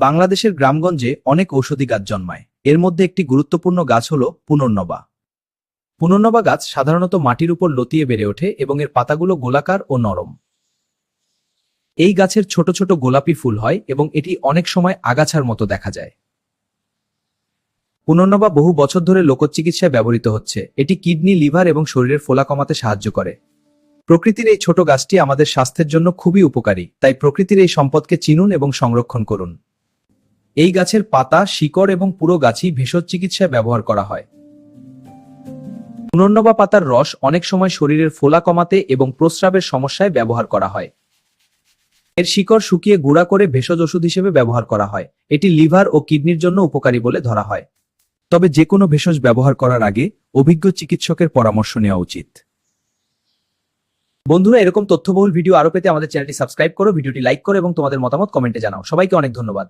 বাংলাদেশের গ্রামগঞ্জে অনেক ঔষধি গাছ জন্মায়। এর মধ্যে একটি গুরুত্বপূর্ণ গাছ হল পুনর্নবা। পুনর্নবা গাছ সাধারণত মাটির উপর লতিয়ে বেড়ে ওঠে এবং এর পাতাগুলো গোলাকার ও নরম। এই গাছের ছোট ছোট গোলাপি ফুল হয় এবং এটি অনেক সময় আগাছার মতো দেখা যায়। পুনর্নবা বহু বছর ধরে লোকচিকিৎসায় ব্যবহৃত হচ্ছে। এটি কিডনি, লিভার এবং শরীরের ফোলা কমাতে সাহায্য করে। প্রকৃতির এই ছোট গাছটি আমাদের স্বাস্থ্যের জন্য খুবই উপকারী, তাই প্রকৃতির এই সম্পদকে চিনুন এবং সংরক্ষণ করুন। এই গাছের পাতা, শিকড় এবং পুরো গাছই ভেষজ চিকিৎসায় ব্যবহার করা হয়। পুনর্নবা পাতার রস অনেক সময় শরীরের ফোলা কমাতে এবং প্রস্রাবের সমস্যায় ব্যবহার করা হয়। এর শিকড় শুকিয়ে গুঁড়া করে ভেষজ ওষুধ হিসেবে ব্যবহার করা হয়। এটি লিভার ও কিডনির জন্য উপকারী বলে ধরা হয়। তবে যে কোনো ভেষজ ব্যবহার করার আগে অভিজ্ঞ চিকিৎসকের পরামর্শ নেওয়া উচিত। বন্ধুরা, এরকম তথ্যবহুল ভিডিও আরো পেতে আমাদের চ্যানেলটি সাবস্ক্রাইব করো, ভিডিওটি লাইক করো এবং তোমাদের মতামত কমেন্টে জানাও। সবাইকে অনেক ধন্যবাদ।